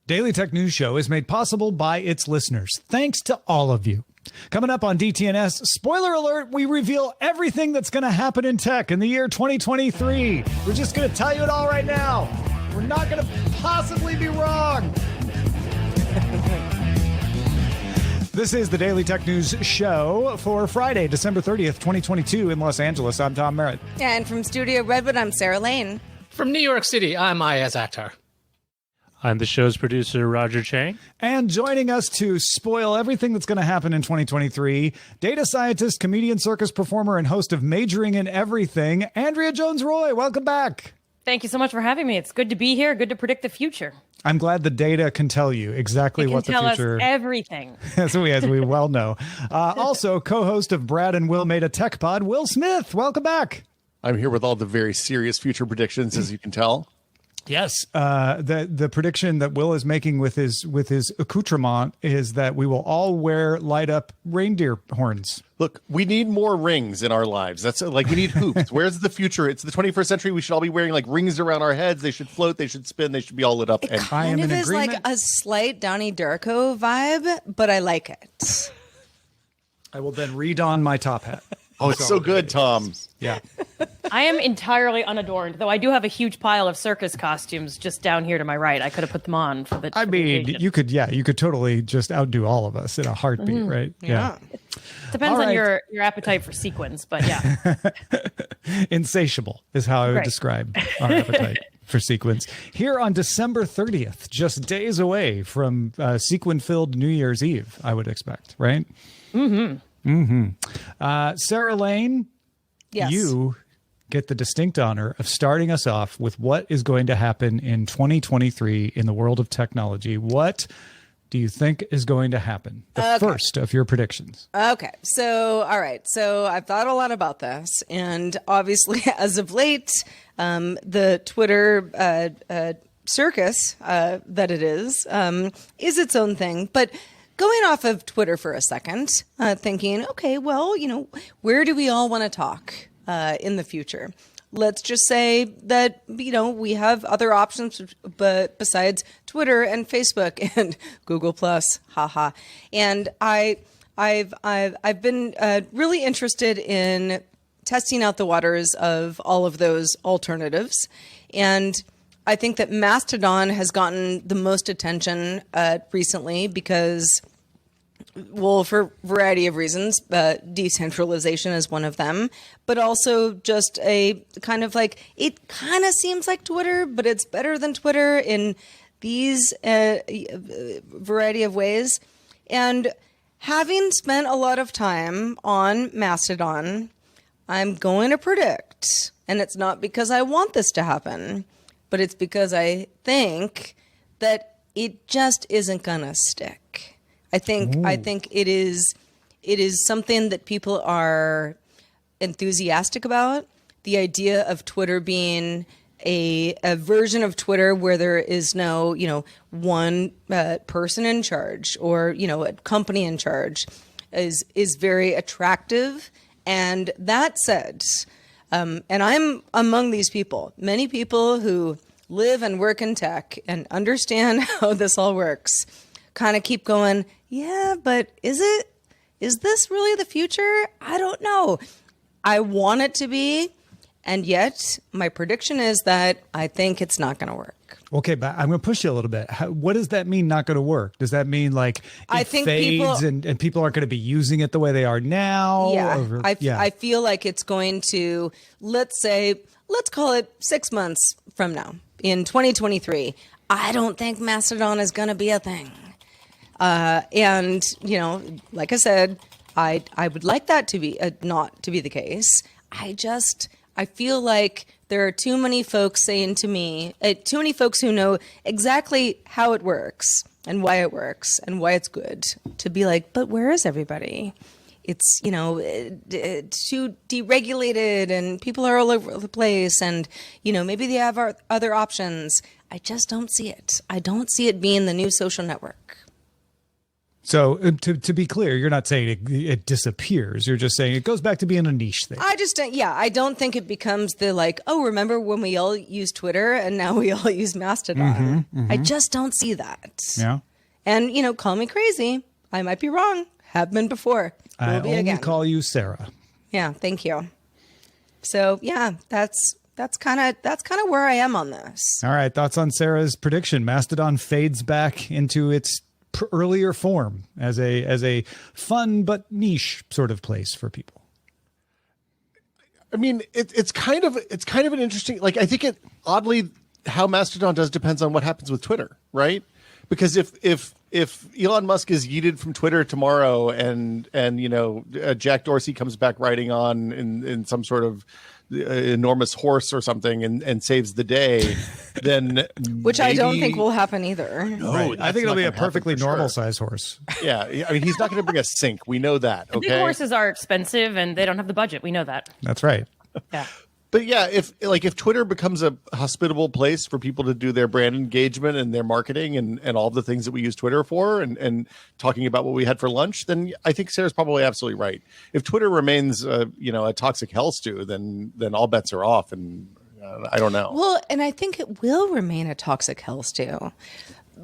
Daily Tech News Show is made possible by its listeners. Thanks to all of you. Coming up on DTNS, spoiler alert, we reveal everything that's going to happen in tech in the year 2023. We're just going to tell you it all right now. We're not going to possibly be wrong. This is the Daily Tech News Show for Friday, December 30th, 2022 in Los Angeles. I'm Tom Merritt. And from Studio Redwood, I'm Sarah Lane. From New York City, I'm Iyaz Akhtar. I'm the show's producer, Roger Chang. And joining us to spoil everything that's going to happen in 2023, data scientist, comedian, circus performer, and host of Majoring in Everything, Andrea Jones-Rooy. Welcome back. Thank you so much for having me. It's good to be here. Good to predict the future. I'm glad the data can tell you exactly what the future... It can tell us everything. as we well know. Also, co-host of Brad and Will Made a Tech Pod, Will Smith. Welcome back. I'm here with all the very serious future predictions, as you can tell. Yes, the prediction that Will is making with his accoutrement is that we will all wear light up reindeer horns. Look, we need more rings in our lives. That's like we need hoops. Where's the future? It's the 21st century. We should all be wearing like rings around our heads. They should float. They should spin. They should be all lit up. It kind of is like a slight Donnie Darko vibe, but I like it. I will then re-don my top hat. Oh, it's so good, Tom. Yeah. I am entirely unadorned, though I do have a huge pile of circus costumes just down here to my right. I could have put them on for the I mean, you could totally just outdo all of us in a heartbeat, right? Yeah. Depends on your appetite for sequins, but yeah. Insatiable is how I would describe our appetite for sequins. Here on December 30th, just days away from sequin-filled New Year's Eve, I would expect, right? Mm-hmm. Mm-hmm. Sarah Lane, yes. You get the distinct honor of starting us off with what is going to happen in 2023 in the world of technology. What do you think is going to happen? The first of your predictions. Okay. So, all right. So I've thought a lot about this. And obviously, as of late, the Twitter circus that it is its own thing. But going off of Twitter for a second, thinking, okay, well, where do we all want to talk in the future? Let's just say that, we have other options but besides Twitter and Facebook and Google Plus, haha. And I've been really interested in testing out the waters of all of those alternatives. And I think that Mastodon has gotten the most attention recently because, well, for a variety of reasons, decentralization is one of them, but also just a kind of like, it kind of seems like Twitter, but it's better than Twitter in these variety of ways. And having spent a lot of time on Mastodon, I'm going to predict, and it's not because I want this to happen, but it's because I think that it just isn't gonna stick. I think it is something that people are enthusiastic about. The idea of Twitter being a version of Twitter where there is no, one person in charge or, a company in charge is very attractive. And that said, and I'm among these people, many people who live and work in tech and understand how this all works, kind of keep going, yeah, but is this really the future? I don't know. I want it to be. And yet my prediction is that I think it's not going to work. Okay, but I'm going to push you a little bit. What does that mean, not going to work? Does that mean like it fades and people aren't going to be using it the way they are now? Yeah, I feel like it's going to, let's call it 6 months from now in 2023. I don't think Mastodon is going to be a thing. And, like I said, I would like that to be not to be the case. I feel like there are too many folks saying to me, too many folks who know exactly how it works and why it's good to be like, but where is everybody? It's, too deregulated and people are all over the place and, maybe they have other options. I just don't see it. I don't see it being the new social network. So to be clear, you're not saying it disappears. You're just saying it goes back to being a niche thing. I don't think it becomes the like, oh, remember when we all used Twitter and now we all use Mastodon? I just don't see that. Yeah. And, call me crazy. I might be wrong. Have been before. I Will be only again. call you Sarah. Yeah, thank you. So, yeah, that's kind of where I am on this. All right. Thoughts on Sarah's prediction? Mastodon fades back into its earlier form as a fun but niche sort of place for people. I mean, it's kind of an interesting, like, I think oddly how Mastodon does depends on what happens with Twitter, right? Because if Elon Musk is yeeted from Twitter tomorrow and Jack Dorsey comes back riding on in some sort of enormous horse or something and saves the day, then which I don't think will happen either. No, Right. I think it'll be a perfectly normal size horse. Yeah, I mean, he's not going to bring a sink. We know that. Okay, Big horses are expensive and they don't have the budget. We know that. That's right. Yeah. But yeah, if Twitter becomes a hospitable place for people to do their brand engagement and their marketing and all the things that we use Twitter for and talking about what we had for lunch, then I think Sarah's probably absolutely right. If Twitter remains a toxic hell stew, then all bets are off, and I don't know. Well, and I think it will remain a toxic hell stew.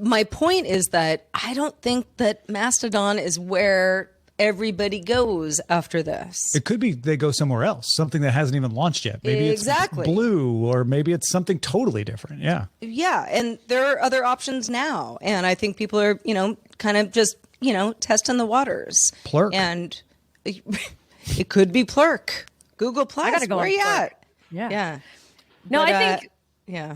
My point is that I don't think that Mastodon is where everybody goes after this. It could be they go somewhere else, something that hasn't even launched yet. Maybe Exactly. it's blue, or maybe it's something totally different. Yeah. Yeah, and there are other options now, and I think people are, kind of just, testing the waters. Plurk. And it could be Plurk. Google Plus. I gotta go Where on you Plurk. at? Yeah. Yeah. No, But, I think. Yeah.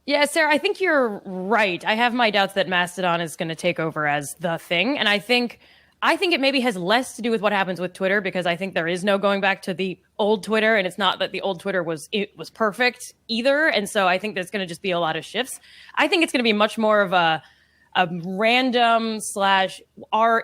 Yeah, Sarah, I think you're right. I have my doubts that Mastodon is going to take over as the thing. And I think it maybe has less to do with what happens with Twitter, because I think there is no going back to the old Twitter, and it's not that the old Twitter was perfect either. And so I think there's going to just be a lot of shifts. I think it's going to be much more of a random / our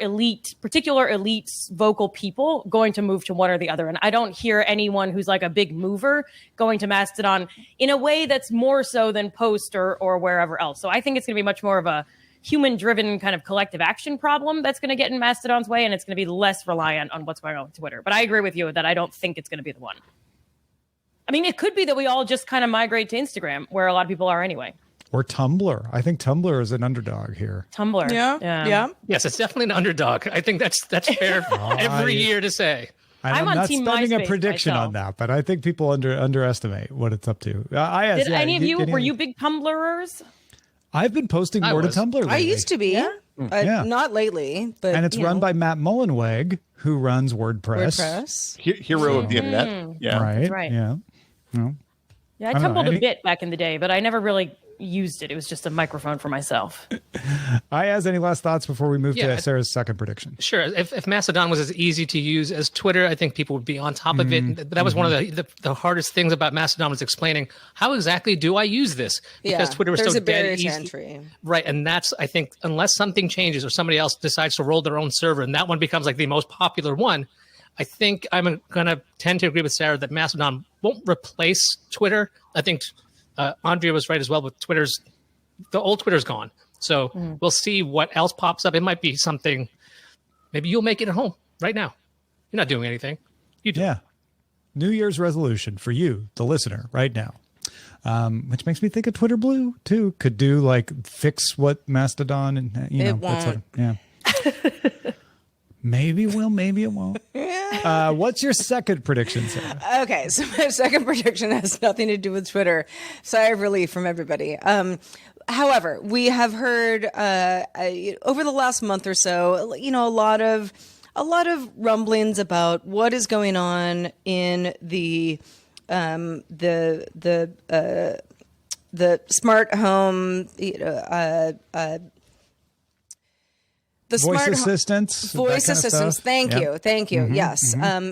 particular elite vocal people going to move to one or the other. And I don't hear anyone who's like a big mover going to Mastodon in a way that's more so than Post or wherever else. So I think it's going to be much more of a human-driven kind of collective action problem that's going to get in Mastodon's way, and it's going to be less reliant on what's going on with Twitter. But I agree with you that I don't think it's going to be the one. I mean, it could be that we all just kind of migrate to Instagram, where a lot of people are anyway. Or Tumblr. I think Tumblr is an underdog here. Tumblr. Yeah. Yes, it's definitely an underdog. I think that's fair every year to say. I'm on not Team spending a MySpace prediction myself. on that, but I think people underestimate what it's up to. Did any of you, were you big Tumblrers? I've been posting more to was. Tumblr lately. I used to be. Yeah. Not lately, but And it's run by Matt Mullenweg, who runs WordPress. WordPress. Hero of the internet. Yeah. Right. Right. Yeah. Yeah, I don't know, tumbled any- a bit back in the day, but I never really used it. It was just a microphone for myself. Iyaz, any last thoughts before we move Yeah. to Sarah's second prediction? Sure. If Mastodon was as easy to use as Twitter, I think people would be on top of it. That was one of the hardest things about Mastodon, was explaining how exactly do I use this? Because Twitter was there's so a barrier dead to easy. entry. Right. And that's, I think, unless something changes or somebody else decides to roll their own server and that one becomes like the most popular one, I think I'm going to tend to agree with Sarah that Mastodon won't replace Twitter. I think Andrea was right as well with the old Twitter's gone. So we'll see what else pops up. It might be something, maybe you'll make it at home right now. You're not doing anything. You do. Yeah. New Year's resolution for you, the listener, right now. Which makes me think of Twitter Blue too. Could do like fix what Mastodon and It that sort of, won't. yeah. Maybe it will, maybe it won't. What's your second prediction, Sarah? Okay, so my second prediction has nothing to do with Twitter. Sigh of relief from everybody. However, we have heard over the last month or so, a lot of rumblings about what is going on in the smart home. The Voice smart assistants. Voice that kind of assistants. stuff? Thank Yeah. you. Thank you. Yes.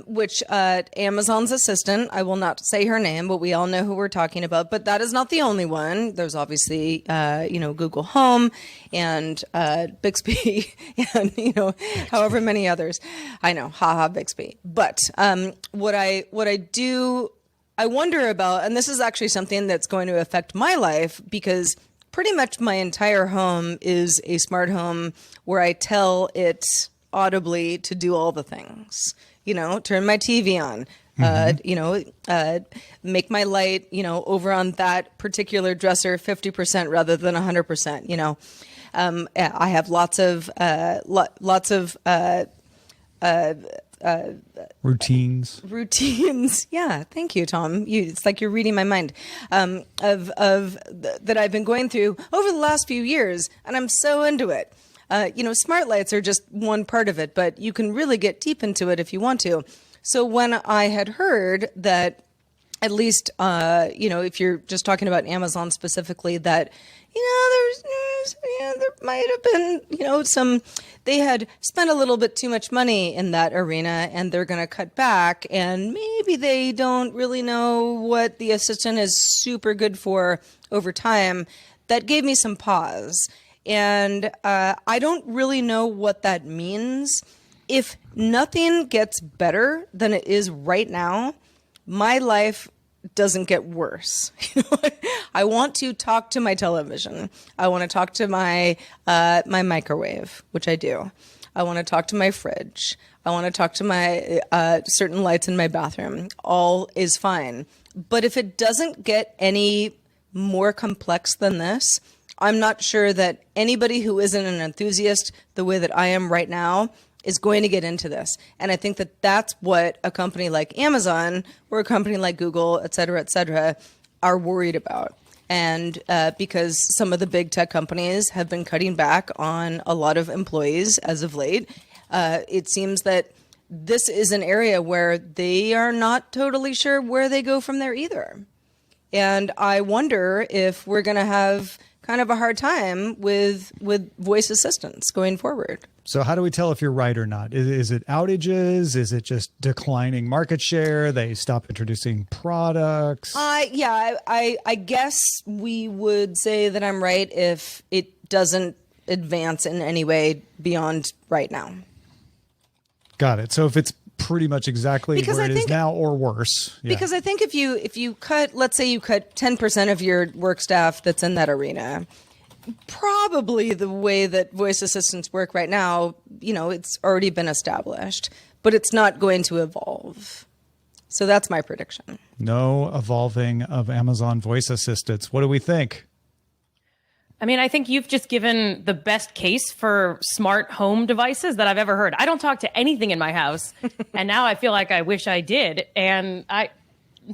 Which Amazon's assistant, I will not say her name, but we all know who we're talking about. But that is not the only one. There's obviously, Google Home and Bixby and, however many others. I know. Haha, Bixby. But what I wonder about, and this is actually something that's going to affect my life, because pretty much my entire home is a smart home where I tell it audibly to do all the things. Turn my TV on. Make my light, over on that particular dresser 50% rather than 100%. I have lots of routines. Yeah, thank you, Tom. It's like you're reading my mind. That I've been going through over the last few years, and I'm so into it. Smart lights are just one part of it, but you can really get deep into it if you want to. So when I had heard that, at least, if you're just talking about Amazon specifically, that, there might have been, they had spent a little bit too much money in that arena and they're going to cut back, and maybe they don't really know what the assistant is super good for over time. That gave me some pause. And I don't really know what that means. If nothing gets better than it is right now, my life doesn't get worse. I want to talk to my television. I want to talk to my my microwave, which I do. I want to talk to my fridge. I want to talk to my certain lights in my bathroom. All is fine. But if it doesn't get any more complex than this, I'm not sure that anybody who isn't an enthusiast the way that I am right now is going to get into this. And I think that that's what a company like Amazon or a company like Google, et cetera, are worried about. And because some of the big tech companies have been cutting back on a lot of employees as of late, it seems that this is an area where they are not totally sure where they go from there either. And I wonder if we're going to have kind of a hard time with voice assistants going forward. So how do we tell if you're right or not? Is it outages? Is it just declining market share? They stop introducing products? I guess we would say that I'm right if it doesn't advance in any way beyond right now. Got it. So if it's pretty much exactly where it is now or worse. Yeah. Because I think if you cut, let's say you cut 10% of your work staff that's in that arena, probably the way that voice assistants work right now, it's already been established, but it's not going to evolve. So that's my prediction. No evolving of Amazon voice assistants. What do we think? I mean, I think you've just given the best case for smart home devices that I've ever heard. I don't talk to anything in my house, and now I feel like I wish I did.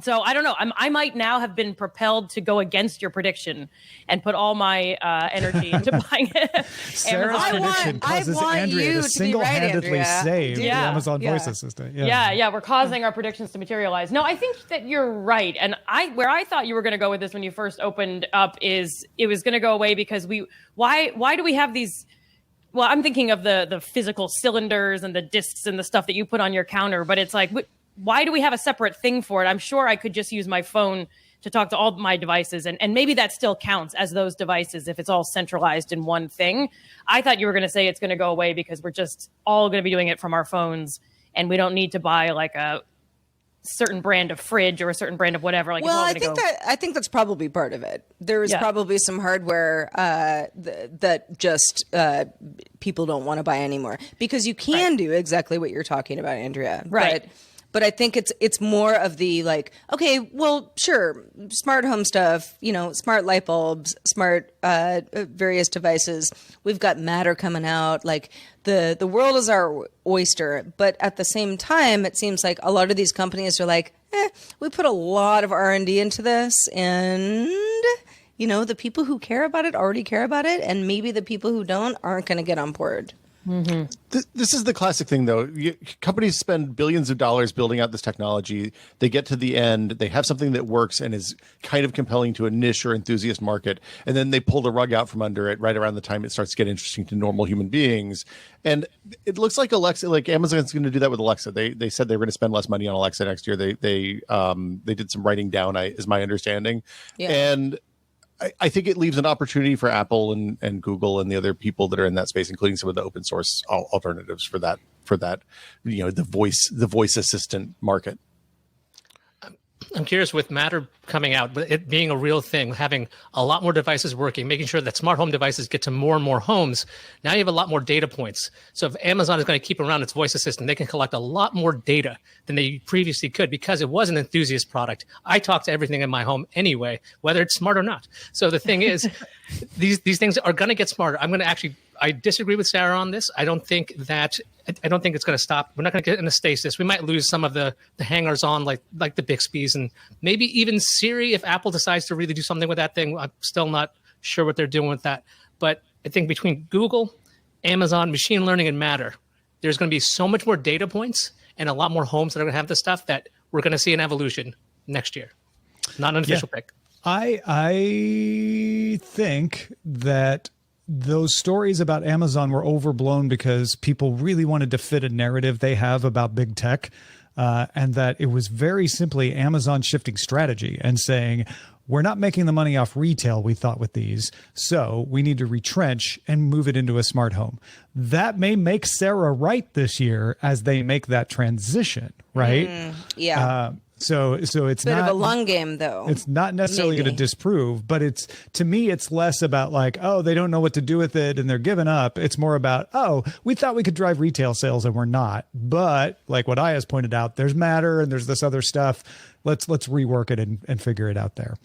So I don't know. I might now have been propelled to go against your prediction and put all my energy into buying it. Sarah's prediction causes Andrea to single-handedly save the Amazon voice assistant. Yeah, we're causing our predictions to materialize. No, I think that you're right. And where I thought you were going to go with this when you first opened up is it was going to go away because why do we have these? Well, I'm thinking of the physical cylinders and the discs and the stuff that you put on your counter, but it's like, why do we have a separate thing for it? I'm sure I could just use my phone to talk to all my devices. And maybe that still counts as those devices if it's all centralized in one thing. I thought you were going to say it's going to go away because we're just all going to be doing it from our phones and we don't need to buy like a certain brand of fridge or a certain brand of whatever. Like, well, I think that's probably part of it. There is probably some hardware that just people don't want to buy anymore because you can do exactly what you're talking about, Andrea. Right. But I think it's more of the like, okay, well, sure, smart home stuff, smart light bulbs, smart various devices. We've got Matter coming out. Like the world is our oyster. But at the same time, it seems like a lot of these companies are like, we put a lot of R&D into this, and the people who care about it already care about it, and maybe the people who don't aren't going to get on board. Mm-hmm. This is the classic thing, though. Companies spend billions of dollars building out this technology. They get to the end, they have something that works and is kind of compelling to a niche or enthusiast market, and then they pull the rug out from under it right around the time it starts to get interesting to normal human beings. And it looks like Alexa, like Amazon's going to do that with Alexa. They said they were going to spend less money on Alexa next year. They did some writing down, is my understanding, and I think it leaves an opportunity for Apple and Google and the other people that are in that space, including some of the open source alternatives for that, the voice assistant market. I'm curious with Matter coming out, but it being a real thing, having a lot more devices working, making sure that smart home devices get to more and more homes. Now you have a lot more data points. So if Amazon is going to keep around its voice assistant, they can collect a lot more data than they previously could because it was an enthusiast product. I talk to everything in my home anyway, whether it's smart or not. So the thing is, these things are going to get smarter. I disagree with Sarah on this. I don't think it's going to stop. We're not going to get in a stasis. We might lose some of the hangers on like the Bixby's and maybe even Siri if Apple decides to really do something with that thing. I'm still not sure what they're doing with that. But I think between Google, Amazon, machine learning, and Matter, there's going to be so much more data points and a lot more homes that are going to have this stuff that we're going to see an evolution next year. Not an official pick. I think that those stories about Amazon were overblown because people really wanted to fit a narrative they have about big tech, and that it was very simply Amazon shifting strategy and saying, we're not making the money off retail we thought with these, so we need to retrench and move it into a smart home. That may make Sarah right this year as they make that transition, right? So it's Bit not of a long game, though. It's not necessarily going to disprove, but to me, it's less about like, oh, they don't know what to do with it and they're giving up. It's more about, oh, we thought we could drive retail sales and we're not. But like what Iyaz pointed out, there's Matter and there's this other stuff. Let's rework it and figure it out there.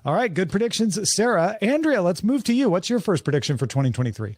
All right, good predictions, Sarah. Andrea, let's move to you. What's your first prediction for 2023?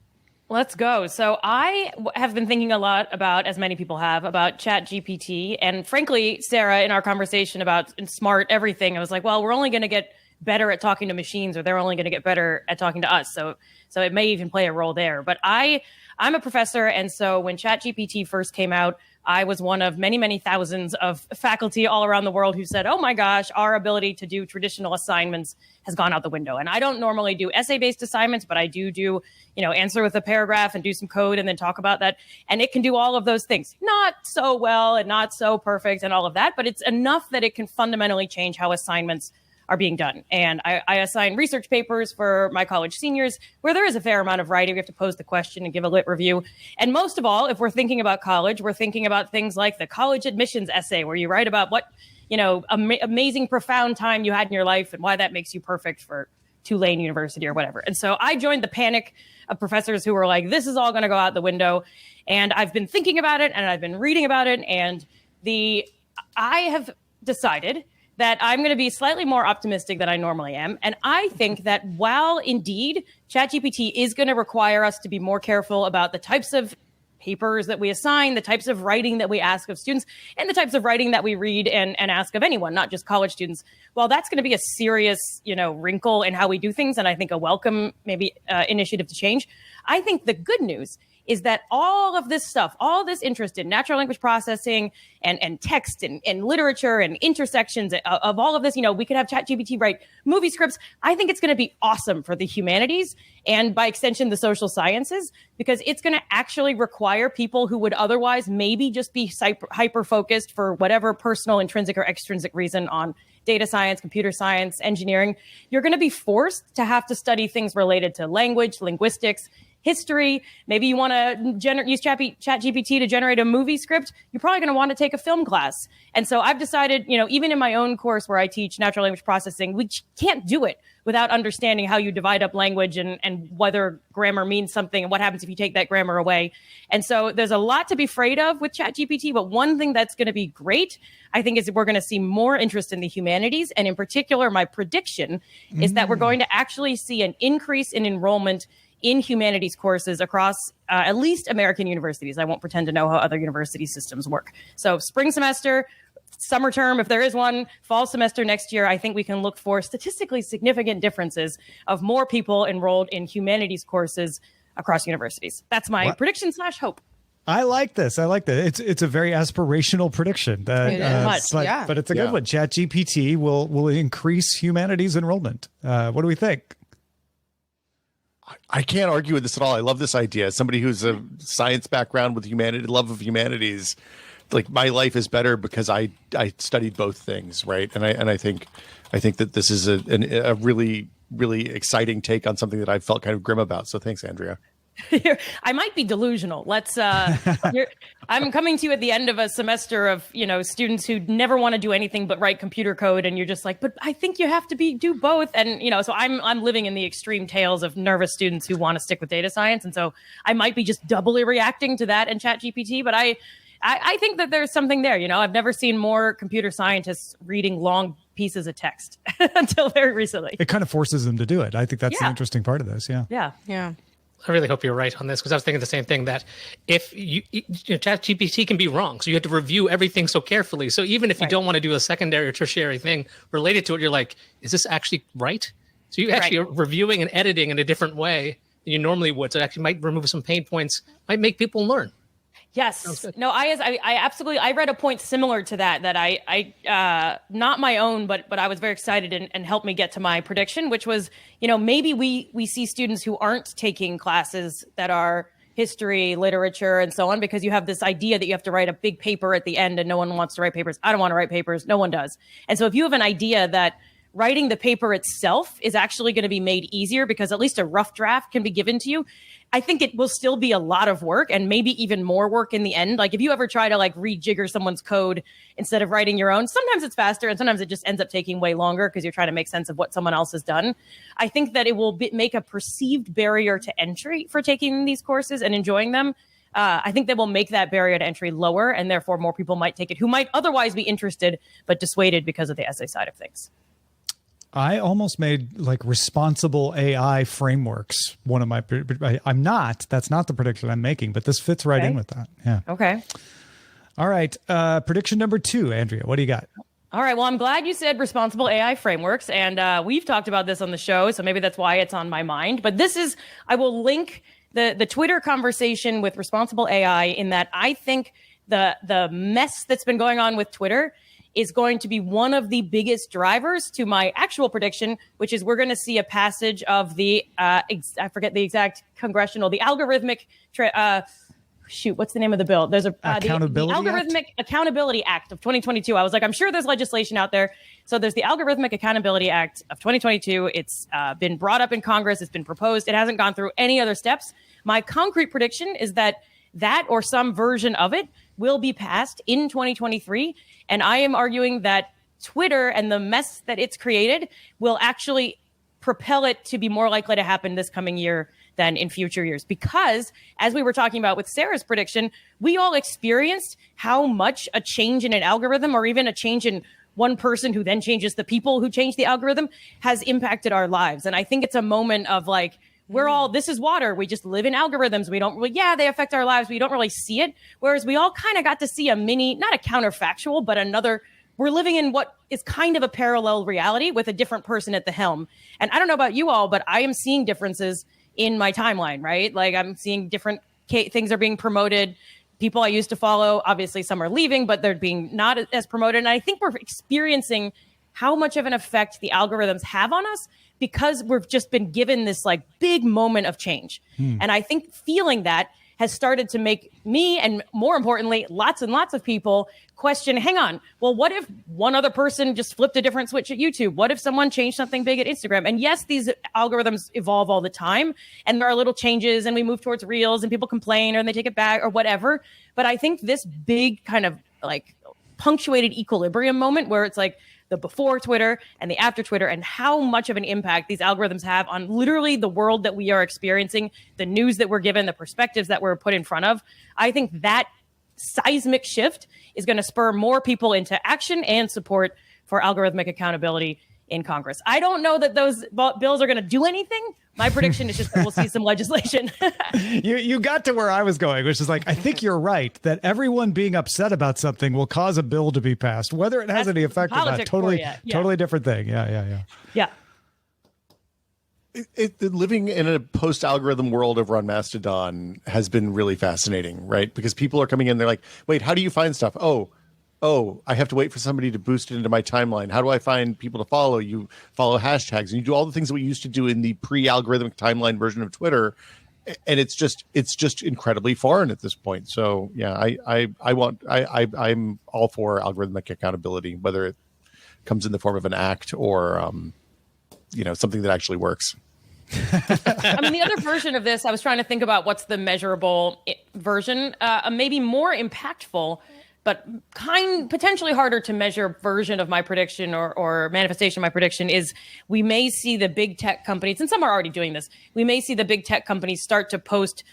Let's go. So I have been thinking a lot about, as many people have, about ChatGPT. And frankly, Sarah, in our conversation about smart everything, I was like, well, we're only going to get better at talking to machines, or they're only going to get better at talking to us. So it may even play a role there. But I'm a professor. And so when ChatGPT first came out, I was one of many, many thousands of faculty all around the world who said, oh my gosh, our ability to do traditional assignments has gone out the window. And I don't normally do essay-based assignments, but I do, answer with a paragraph and do some code and then talk about that. And it can do all of those things. Not so well and not so perfect and all of that, but it's enough that it can fundamentally change how assignments are being done. And I assign research papers for my college seniors where there is a fair amount of writing. We have to pose the question and give a lit review. And most of all, if we're thinking about college, we're thinking about things like the college admissions essay, where you write about what, amazing, profound time you had in your life and why that makes you perfect for Tulane University or whatever. And so I joined the panic of professors who were like, this is all going to go out the window. And I've been thinking about it and I've been reading about it. And I have decided that I'm going to be slightly more optimistic than I normally am. And I think that while indeed ChatGPT is going to require us to be more careful about the types of papers that we assign, the types of writing that we ask of students, and the types of writing that we read and ask of anyone, not just college students, well, that's going to be a serious, wrinkle in how we do things. And I think a welcome initiative to change. I think the good news is that all of this stuff, all this interest in natural language processing and text and literature and intersections of all of this, we could have ChatGPT write movie scripts. I think it's going to be awesome for the humanities and by extension, the social sciences, because it's going to actually require people who would otherwise maybe just be hyper-focused for whatever personal, intrinsic or extrinsic reason on data science, computer science, engineering. You're going to be forced to have to study things related to language, linguistics, history. Maybe you want to use ChatGPT to generate a movie script. You're probably going to want to take a film class. And so I've decided, even in my own course where I teach natural language processing, we can't do it without understanding how you divide up language and whether grammar means something and what happens if you take that grammar away. And so there's a lot to be afraid of with ChatGPT, but one thing that's going to be great, I think, is that we're going to see more interest in the humanities. And in particular, my prediction is that we're going to actually see an increase in enrollment in humanities courses across at least American universities. I won't pretend to know how other university systems work. So spring semester, summer term, if there is one, fall semester next year, I think we can look for statistically significant differences of more people enrolled in humanities courses across universities. That's my prediction / hope. I like this. I like that. It's a very aspirational prediction. But it's a good one. ChatGPT will increase humanities enrollment. What do we think? I can't argue with this at all. I love this idea. As somebody who's a science background with love of humanities, like my life is better because I studied both things, right? And I think that this is a really, really exciting take on something that I felt kind of grim about. So thanks, Andrea. I might be delusional. I'm coming to you at the end of a semester of, students who never want to do anything but write computer code. And you're just like, but I think you have to do both. And, so I'm living in the extreme tales of nervous students who want to stick with data science. And so I might be just doubly reacting to that and ChatGPT, but I think that there's something there. I've never seen more computer scientists reading long pieces of text until very recently. It kind of forces them to do it. I think that's the interesting part of this. Yeah. Yeah. Yeah. I really hope you're right on this, because I was thinking the same thing, that if ChatGPT can be wrong, so you have to review everything so carefully. So even if you don't want to do a secondary or tertiary thing related to it, you're like, is this actually right? So you actually are reviewing and editing in a different way than you normally would. So it actually might remove some pain points, might make people learn. Yes. No, I absolutely, I read a point similar to that I not my own, but I was very excited and helped me get to my prediction, which was, maybe we see students who aren't taking classes that are history, literature, and so on, because you have this idea that you have to write a big paper at the end and no one wants to write papers. I don't want to write papers. No one does. And so if you have an idea that writing the paper itself is actually going to be made easier because at least a rough draft can be given to you, I think it will still be a lot of work, and maybe even more work in the end. Like if you ever try to rejigger someone's code instead of writing your own, sometimes it's faster and sometimes it just ends up taking way longer because you're trying to make sense of what someone else has done. I think that it will make a perceived barrier to entry for taking these courses and enjoying them. I think that will make that barrier to entry lower, and therefore more people might take it who might otherwise be interested but dissuaded because of the essay side of things. I almost made responsible AI frameworks one of my, that's not the prediction I'm making, but this fits right in with that. Yeah. Okay. All right. Prediction number 2, Andrea, what do you got? All right. Well, I'm glad you said responsible AI frameworks, and we've talked about this on the show, so maybe that's why it's on my mind. But I will link the Twitter conversation with responsible AI in that I think the mess that's been going on with Twitter is going to be one of the biggest drivers to my actual prediction, which is we're going to see a passage of the, I forget the exact the algorithmic, what's the name of the bill? There's the Algorithmic Accountability Act of 2022. I was like, I'm sure there's legislation out there. So there's the Algorithmic Accountability Act of 2022. It's been brought up in Congress. It's been proposed. It hasn't gone through any other steps. My concrete prediction is that or some version of it will be passed in 2023. And I am arguing that Twitter and the mess that it's created will actually propel it to be more likely to happen this coming year than in future years. Because as we were talking about with Sarah's prediction, we all experienced how much a change in an algorithm or even a change in one person who then changes the people who change the algorithm has impacted our lives. And I think it's a moment of this is water. We just live in algorithms. We don't really, they affect our lives. We don't really see it. Whereas we all kind of got to see not a counterfactual, but we're living in what is kind of a parallel reality with a different person at the helm. And I don't know about you all, but I am seeing differences in my timeline, right? I'm seeing different things are being promoted. People I used to follow, obviously some are leaving, but they're being not as promoted. And I think we're experiencing how much of an effect the algorithms have on us because we've just been given this big moment of change. And I think feeling that has started to make me, and more importantly, lots and lots of people question, hang on, well, what if one other person just flipped a different switch at YouTube? What if someone changed something big at Instagram? And yes, these algorithms evolve all the time, and there are little changes, and we move towards Reels, and people complain, or they take it back, or whatever. But I think this big kind of punctuated equilibrium moment where it's the before Twitter and the after Twitter, and how much of an impact these algorithms have on literally the world that we are experiencing, the news that we're given, the perspectives that we're put in front of. I think that seismic shift is going to spur more people into action and support for algorithmic accountability in Congress. I don't know that those bills are going to do anything. My prediction is just that we'll see some legislation. You got to where I was going, which is I think you're right that everyone being upset about something will cause a bill to be passed, whether it has any effect or not. Totally different thing. Yeah. Living in a post-algorithm world over on Mastodon has been really fascinating, right? Because people are coming in, they're like, wait, how do you find stuff? Oh, I have to wait for somebody to boost it into my timeline. How do I find people to follow? You follow hashtags and you do all the things that we used to do in the pre-algorithmic timeline version of Twitter. And it's just incredibly foreign at this point. So yeah, I'm all for algorithmic accountability, whether it comes in the form of an act or, something that actually works. I mean, the other version of this, I was trying to think about what's the measurable version, maybe more impactful, but potentially harder to measure version of my prediction or manifestation of my prediction is we may see the big tech companies, and some are already doing this, we may see the big tech companies start to post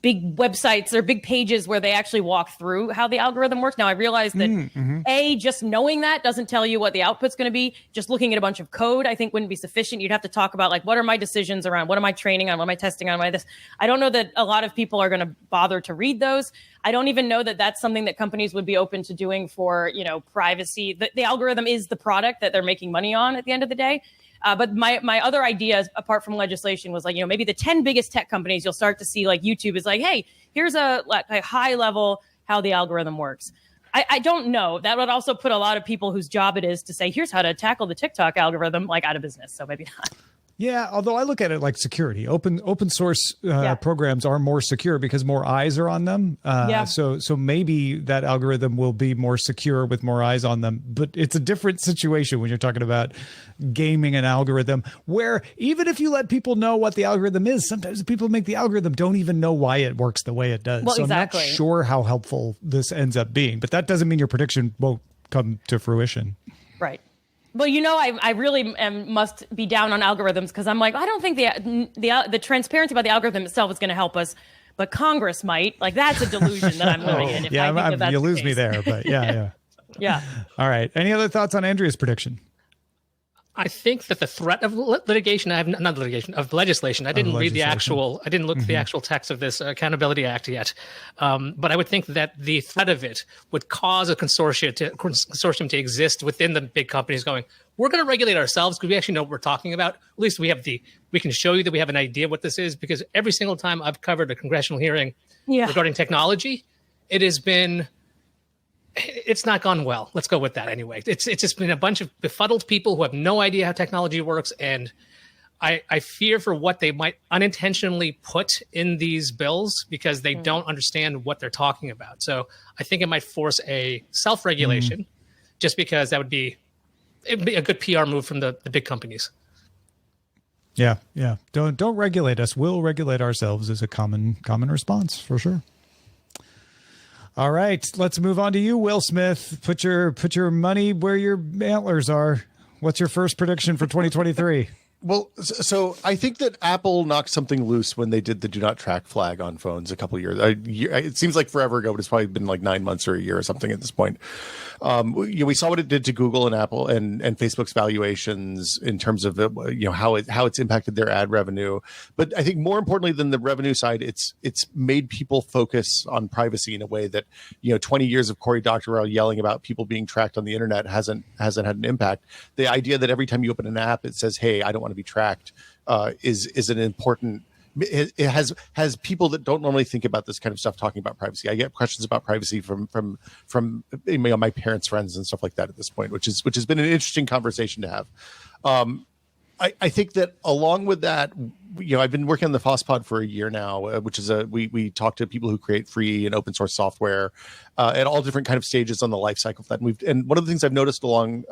big websites or big pages where they actually walk through how the algorithm works. Now, I realize that just knowing that doesn't tell you what the output's going to be. Just looking at a bunch of code, I think wouldn't be sufficient. You'd have to talk about like, what are my decisions around? What am I training on? What am I testing on? What am I this? I don't know that a lot of people are going to bother to read those. I don't even know that that's something that companies would be open to doing for, privacy. The algorithm is the product that they're making money on at the end of the day. But my other idea, apart from legislation, was like, maybe the 10 biggest tech companies, you'll start to see like YouTube is like, hey, here's a high level how the algorithm works. I don't know. That would also put a lot of people whose job it is to say, here's how to tackle the TikTok algorithm, like out of business. So maybe not. Yeah, although I look at it like security. Open source programs are more secure because more eyes are on them. So maybe that algorithm will be more secure with more eyes on them. But it's a different situation when you're talking about gaming an algorithm, where even if you let people know what the algorithm is, sometimes the people who make the algorithm don't even know why it works the way it does. Well, so exactly. I'm not sure how helpful this ends up being. But that doesn't mean your prediction won't come to fruition. Right. Well, I really must be down on algorithms because I'm like, I don't think the transparency about the algorithm itself is going to help us, but Congress might. Like, that's a delusion that I'm living in. You lose me there, but yeah. Yeah. All right. Any other thoughts on Andrea's prediction? I think that the threat of legislation. I didn't read the actual. I didn't look at the actual text of this Accountability Act yet, but I would think that the threat of it would cause a consortium to exist within the big companies. Going, we're going to regulate ourselves because we actually know what we're talking about. At least we can show you that we have an idea what this is. Because every single time I've covered a congressional hearing regarding technology, it's not gone well. Let's go with that anyway. It's just been a bunch of befuddled people who have no idea how technology works. And I fear for what they might unintentionally put in these bills because they don't understand what they're talking about. So I think it might force a self-regulation just because it'd be a good PR move from the big companies. Yeah. Don't regulate us. We'll regulate ourselves is a common response for sure. All right, let's move on to you, Will Smith. Put your money where your antlers are. What's your first prediction for 2023? Well, so I think that Apple knocked something loose when they did the do not track flag on phones a couple of years. It seems like forever ago, but it's probably been like 9 months or a year or something at this point. We saw what it did to Google and Apple and Facebook's valuations in terms of how it's impacted their ad revenue. But I think more importantly than the revenue side, it's made people focus on privacy in a way that 20 years of Cory Doctorow yelling about people being tracked on the internet hasn't had an impact. The idea that every time you open an app, it says, "Hey, I don't want to be tracked," is an important. It has people that don't normally think about this kind of stuff talking about privacy. I get questions about privacy from my parents' friends and stuff like that at this point, which has been an interesting conversation to have. I think that along with that, I've been working on the FOSPod for a year now, which is we talk to people who create free and open source software at all different kind of stages on the life cycle of that. And one of the things I've noticed along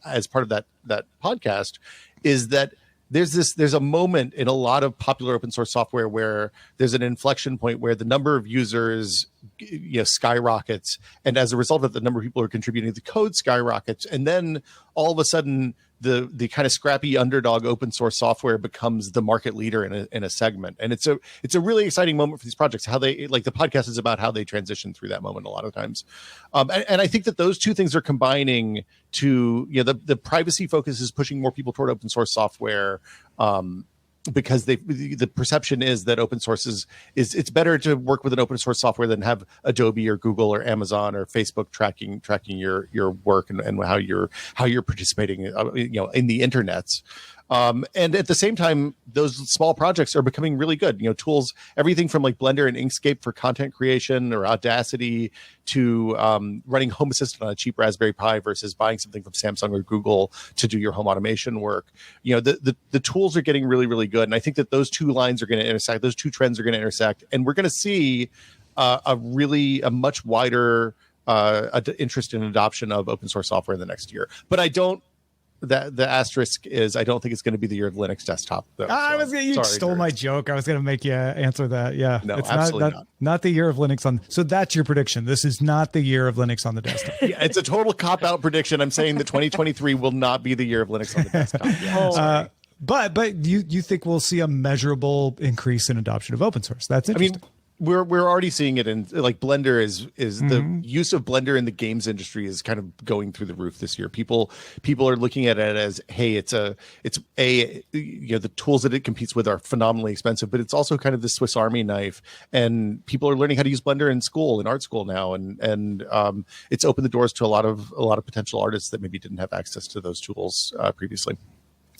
as part of that podcast is that there's a moment in a lot of popular open source software where there's an inflection point where the number of users skyrockets, and as a result of the number of people who are contributing to the code skyrockets, and then all of a sudden the kind of scrappy underdog open source software becomes the market leader in a segment. And it's a really exciting moment for these projects. How they, like, the podcast is about how they transition through that moment a lot of times. And I think that those two things are combining to, the privacy focus is pushing more people toward open source software, because the perception is that open source is it's better to work with an open source software than have Adobe or Google or Amazon or Facebook tracking your work and how you're participating in the internets. And at the same time, those small projects are becoming really good. Tools, everything from like Blender and Inkscape for content creation, or Audacity, to running Home Assistant on a cheap Raspberry Pi versus buying something from Samsung or Google to do your home automation work. The tools are getting really, really good. And I think that those two lines are going to intersect. Those two trends are going to intersect, and we're going to see a much wider interest in adoption of open source software in the next year. But I don't the asterisk is I don't think it's going to be the year of Linux desktop. Though, You stole my joke. I was going to make you answer that. Yeah, no, it's absolutely not the year of Linux on. So that's your prediction. This is not the year of Linux on the desktop. Yeah, it's a total cop out prediction. I'm saying that 2023 will not be the year of Linux on the desktop. Yeah, but you think we'll see a measurable increase in adoption of open source? That's interesting. I mean, we're already seeing it in like Blender is the use of Blender in the games industry is kind of going through the roof this year. People are looking at it as, hey, it's the tools that it competes with are phenomenally expensive, but it's also kind of the Swiss Army knife, and people are learning how to use Blender in art school now, and it's opened the doors to a lot of potential artists that maybe didn't have access to those tools previously.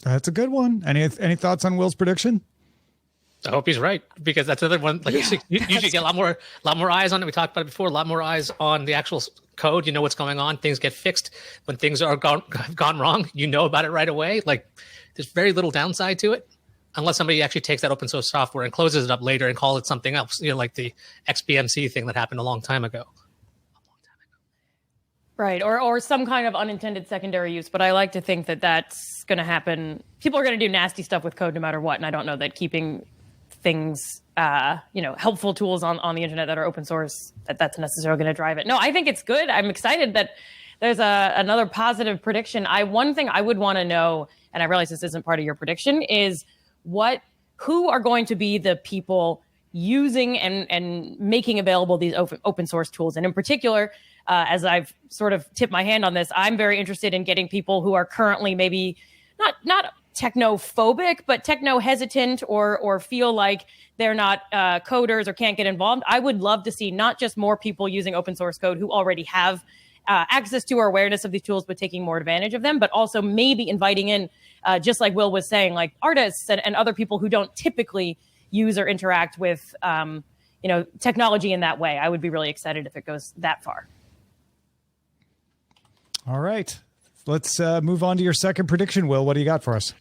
That's a good one. Any thoughts on Will's prediction? I hope he's right, because that's another one. Like you usually get a lot more eyes on it. We talked about it before. A lot more eyes on the actual code. You know what's going on. Things get fixed when things are gone wrong. You know about it right away. Like there's very little downside to it, unless somebody actually takes that open source software and closes it up later and calls it something else. You know, like the XBMC thing that happened a long time ago. Right, or some kind of unintended secondary use. But I like to think that that's going to happen. People are going to do nasty stuff with code no matter what, and I don't know that keeping things, helpful tools on the internet that are open source, that's necessarily going to drive it. No, I think it's good. I'm excited that there's another positive prediction. One thing I would want to know, and I realize this isn't part of your prediction, is who are going to be the people using and making available these open source tools. And in particular, as I've sort of tipped my hand on this, I'm very interested in getting people who are currently maybe not technophobic, but techno hesitant or feel like they're not coders or can't get involved. I would love to see not just more people using open source code who already have access to or awareness of these tools, but taking more advantage of them, but also maybe inviting in, just like Will was saying, like artists and other people who don't typically use or interact with, technology in that way. I would be really excited if it goes that far. All right. Let's move on to your second prediction, Will. What do you got for us?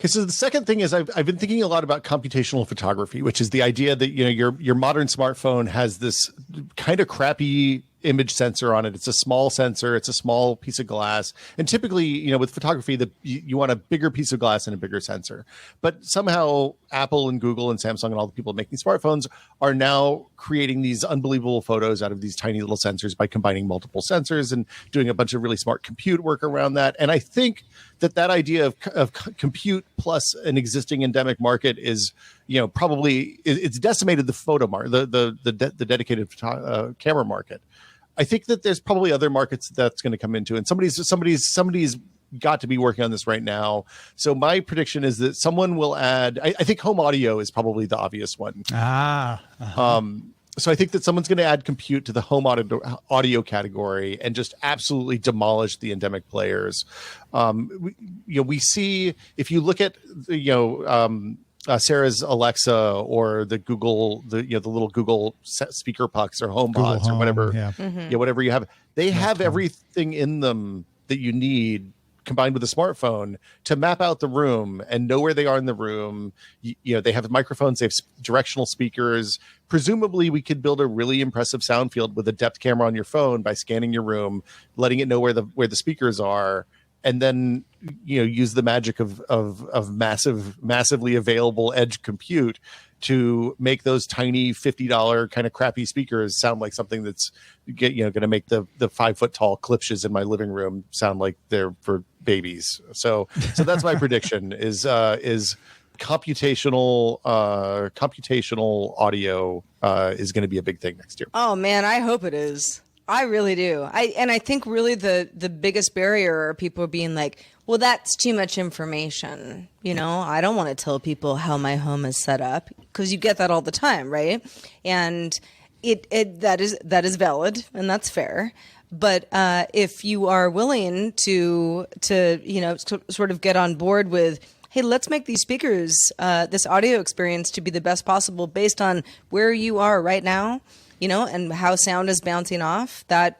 Okay, so the second thing is I've been thinking a lot about computational photography, which is the idea that your modern smartphone has this kind of crappy image sensor on it. It's a small sensor. It's a small piece of glass. And typically, with photography, you want a bigger piece of glass and a bigger sensor. But somehow Apple and Google and Samsung and all the people making smartphones are now creating these unbelievable photos out of these tiny little sensors by combining multiple sensors and doing a bunch of really smart compute work around that. And I think that idea of compute plus an existing endemic market is, probably it's decimated the photo market, the dedicated camera market. I think that there's probably other markets that's going to come into, and somebody's got to be working on this right now. So my prediction is that someone will add. I think home audio is probably the obvious one. So I think that someone's going to add compute to the home audio category and just absolutely demolish the endemic players. We see, if you look at Sarah's Alexa or the Google, the little Google speaker pucks or HomePods or whatever, whatever you have, they have everything in them that you need combined with a smartphone to map out the room and know where they are in the room. They have microphones, they have directional speakers. Presumably we could build a really impressive sound field with a depth camera on your phone by scanning your room, letting it know where the speakers are, and then use the magic of massively available edge compute to make those tiny $50 kind of crappy speakers sound like something that's going to make the 5 foot tall clipshes in my living room sound like they're for babies. So that's my prediction is computational audio is going to be a big thing next year. Oh man, I hope it is. I really do. I think really the biggest barrier are people being like, well, that's too much information. I don't want to tell people how my home is set up, because you get that all the time, right? And that is valid and that's fair. But if you are willing to sort of get on board with, hey, let's make these speakers, this audio experience to be the best possible based on where you are right now, and how sound is bouncing off, that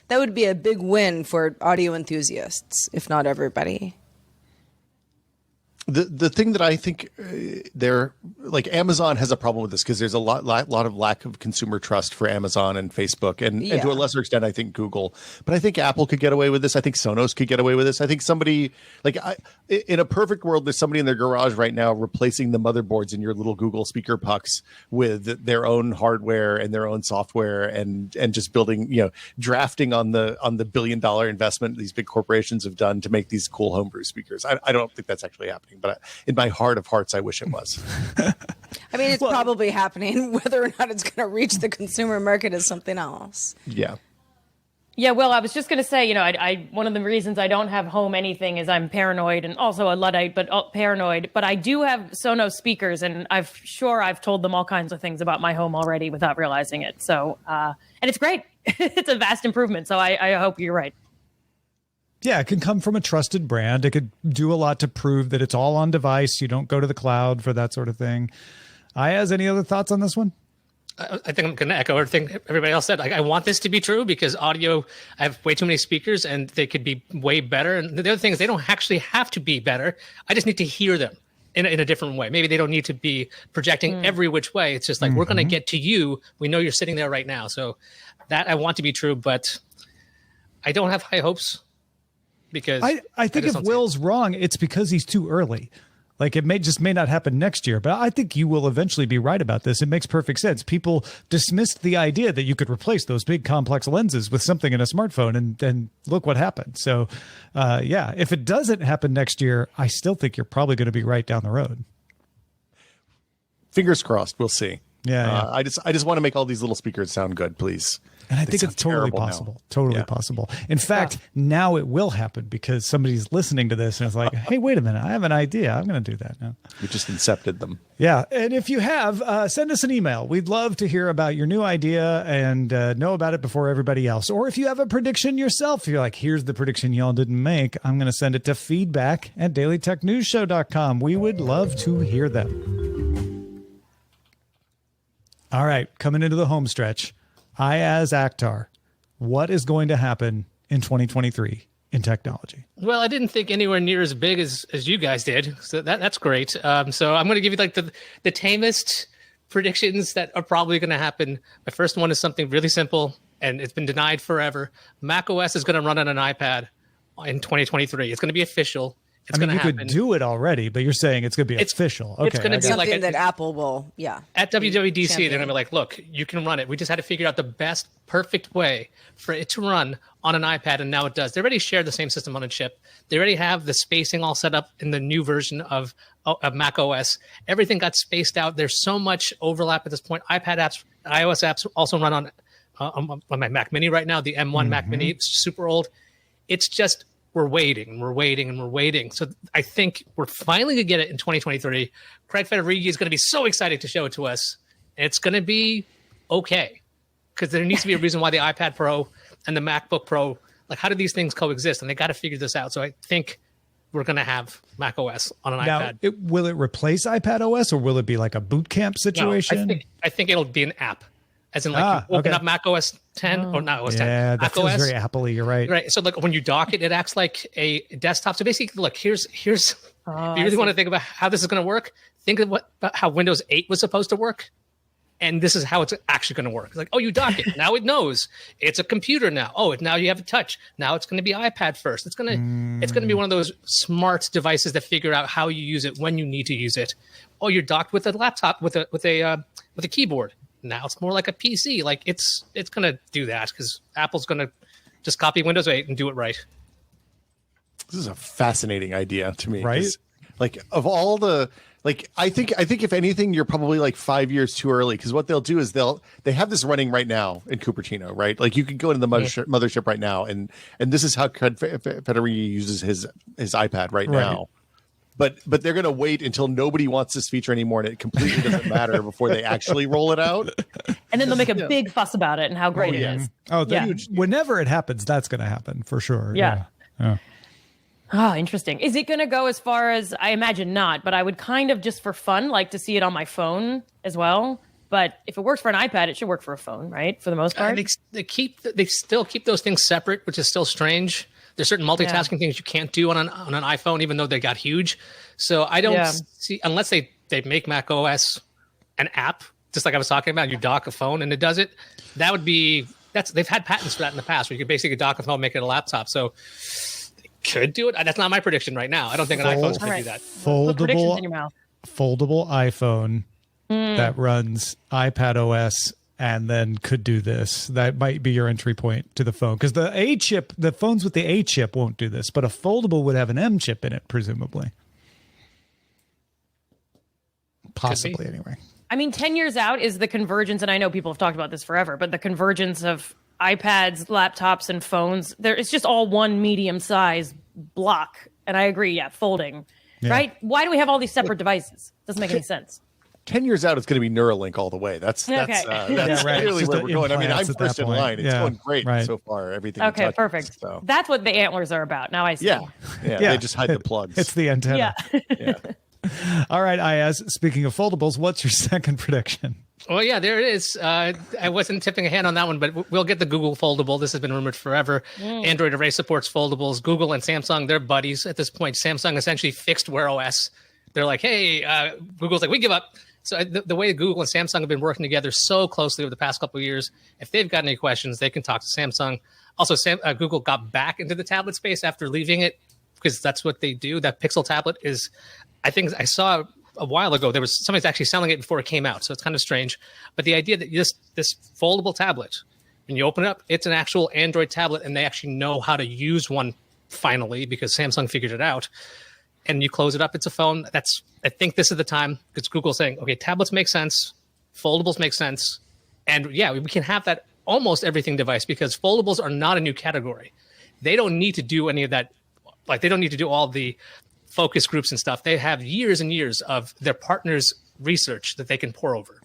would be a big win for audio enthusiasts, if not everybody. The thing that I think they're like Amazon has a problem with this because there's a lot of lack of consumer trust for Amazon and Facebook and to a lesser extent I think Google, but I think Apple could get away with this. I think Sonos could get away with this. I think somebody in a perfect world, there's somebody in their garage right now replacing the motherboards in your little Google speaker pucks with their own hardware and their own software and just building, drafting on the $1 billion investment these big corporations have done to make these cool homebrew speakers. I don't think that's actually happening. But in my heart of hearts, I wish it was. I mean, it's probably happening. Whether or not it's going to reach the consumer market is something else. Yeah. Yeah, well, I was just going to say, I one of the reasons I don't have home anything is I'm paranoid and also a Luddite, but paranoid. But I do have Sonos speakers, and I've told them all kinds of things about my home already without realizing it. So, and it's great. It's a vast improvement. So I hope you're right. Yeah, it can come from a trusted brand. It could do a lot to prove that it's all on device. You don't go to the cloud for that sort of thing. Iyaz, any other thoughts on this one? I think I'm going to echo everything everybody else said. I want this to be true because audio, I have way too many speakers and they could be way better. And the other thing is they don't actually have to be better. I just need to hear them in a different way. Maybe they don't need to be projecting every which way. It's just like, we're going to get to you. We know you're sitting there right now. So that I want to be true, but I don't have high hopes. Because I think if Will's wrong, it's because he's too early. Like it may not happen next year, but I think you will eventually be right about this. It makes perfect sense. People dismissed the idea that you could replace those big complex lenses with something in a smartphone, and look what happened. So, if it doesn't happen next year, I still think you're probably going to be right down the road. Fingers crossed. We'll see. Yeah. I just want to make all these little speakers sound good, please. And I think it's totally possible. Totally possible. In fact, now it will happen because somebody's listening to this and it's like, hey, wait a minute. I have an idea. I'm going to do that now. We just incepted them. Yeah. And if you have, send us an email. We'd love to hear about your new idea and know about it before everybody else. Or if you have a prediction yourself, you're like, here's the prediction y'all didn't make. I'm going to send it to feedback@dailytechnewsshow.com. We would love to hear them. All right. Coming into the home stretch. Iyaz Akhtar, what is going to happen in 2023 in technology? Well, I didn't think anywhere near as big as you guys did. So that's great. So I'm going to give you like the tamest predictions that are probably going to happen. My first one is something really simple, and it's been denied forever. Mac OS is going to run on an iPad in 2023. It's going to be official. It's going to happen. You could do it already, but you're saying it's going to be official. Okay, it's going to be something like that Apple will, at WWDC, they're going to be like, look, you can run it. We just had to figure out the best, perfect way for it to run on an iPad, and now it does. They already share the same system on a chip. They already have the spacing all set up in the new version of Mac OS. Everything got spaced out. There's so much overlap at this point. iPad apps, iOS apps also run on my Mac Mini right now. The M1 Mac Mini, it's super old. It's just we're waiting. So I think we're finally going to get it in 2023. Craig Federighi is going to be so excited to show it to us. It's going to be okay because there needs to be a reason why the iPad Pro and the MacBook Pro, like how do these things coexist? And they got to figure this out. So I think we're going to have Mac OS on an iPad. Will it replace iPad OS or will it be like a boot camp situation? No, I think it'll be an app. As in, like, you open up Mac OS 10 or not OS 10. Yeah, that Mac feels OS, very Apple-y. You're right. Right. So, like, when you dock it, it acts like a desktop. So, basically, look, here's if you really want to think about how this is going to work, think of about how Windows 8 was supposed to work. And this is how it's actually going to work. It's like, oh, you dock it. Now it knows. It's a computer now. Oh, now you have a touch. Now it's going to be iPad first. It's going to be one of those smart devices that figure out how you use it when you need to use it. Oh, you're docked with a laptop with a keyboard. Now it's more like a PC. Like it's going to do that because Apple's going to just copy Windows 8 and do it right. This is a fascinating idea to me. Right? Like of all the, like, I think if anything, you're probably like 5 years too early because what they'll do is they have this running right now in Cupertino, right? Like you could go into the mothership right now and this is how Federighi uses his iPad right now. But they're going to wait until nobody wants this feature anymore and it completely doesn't matter before they actually roll it out. And then they'll make a big fuss about it and how great it is. Oh, whenever it happens, that's going to happen for sure. Yeah. Oh, interesting. Is it going to go as far as, I imagine not, but I would kind of just for fun like to see it on my phone as well. But if it works for an iPad, it should work for a phone, right? For the most part. They still keep those things separate, which is still strange. There's certain multitasking things you can't do on an iPhone, even though they got huge. So I don't see, unless they make Mac OS an app, just like I was talking about, you dock a phone and it does it. That would be, they've had patents for that in the past where you could basically dock a phone, make it a laptop. So they could do it. That's not my prediction right now. I don't think an iPhone's going to do that. Put predictions in your mouth. Foldable iPhone that runs iPad OS and then could do this. That might be your entry point to the phone, because the phones with the A chip won't do this, but a foldable would have an M chip in it, presumably. Possibly, anyway. I mean, 10 years out is the convergence, and I know people have talked about this forever, but the convergence of iPads, laptops, and phones, it's just all one medium-sized block. And I agree, folding. Yeah. Right? Why do we have all these separate devices? Doesn't make any sense. 10 years out, it's going to be Neuralink all the way. That's clearly where we're going. I mean, I'm first in line. It's going great so far. Everything. Okay, perfect. So. That's what the antlers are about. Now I see. Yeah. They just hide the plugs. It's the antenna. Yeah. All right, Iyaz, speaking of foldables, what's your second prediction? Well, yeah, there it is. I wasn't tipping a hand on that one, but we'll get the Google foldable. This has been rumored forever. Android Array supports foldables. Google and Samsung, they're buddies at this point. Samsung essentially fixed Wear OS. They're like, hey, Google's like, we give up. So the way Google and Samsung have been working together so closely over the past couple of years, if they've got any questions, they can talk to Samsung. Also, Google got back into the tablet space after leaving it, because that's what they do. That Pixel tablet is, I think I saw a while ago, there was somebody's actually selling it before it came out. So it's kind of strange. But the idea that this foldable tablet, when you open it up, it's an actual Android tablet, and they actually know how to use one finally, because Samsung figured it out. And you close it up, it's a phone. I think this is the time, because Google's saying, okay, tablets make sense, foldables make sense. And we can have that almost everything device, because foldables are not a new category. They don't need to do any of that. Like, they don't need to do all the focus groups and stuff. They have years and years of their partners' research that they can pour over.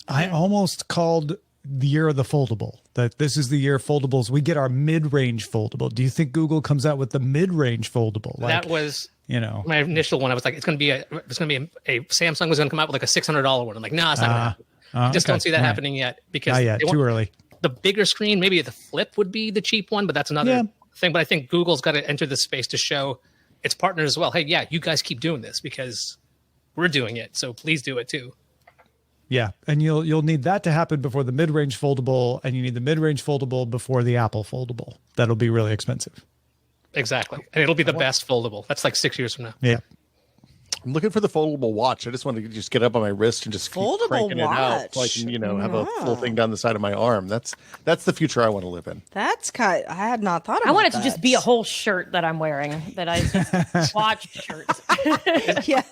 I almost called the year of the foldable, that this is the year of foldables. We get our mid-range foldable. Do you think Google comes out with the mid-range foldable? That was, my initial one. I was like, it's going to be a Samsung was going to come out with like a $600 one. I'm like, no, it's not going to happen. I just don't see that happening yet, because too early. The bigger screen, maybe the flip would be the cheap one, but that's another thing. But I think Google's got to enter the space to show its partners as well. Hey, you guys keep doing this because we're doing it, so please do it too. Yeah, and you'll need that to happen before the mid-range foldable, and you need the mid-range foldable before the Apple foldable. That'll be really expensive. Exactly, and it'll be the best foldable. That's like 6 years from now. Yeah. I'm looking for the foldable watch. I just want to just get up on my wrist and just keep cranking it out, so I can, have a full thing down the side of my arm. That's the future I want to live in. That's kind. I had not thought about. I want it to just be a whole shirt that I'm wearing. That I just watch shirts. Yeah,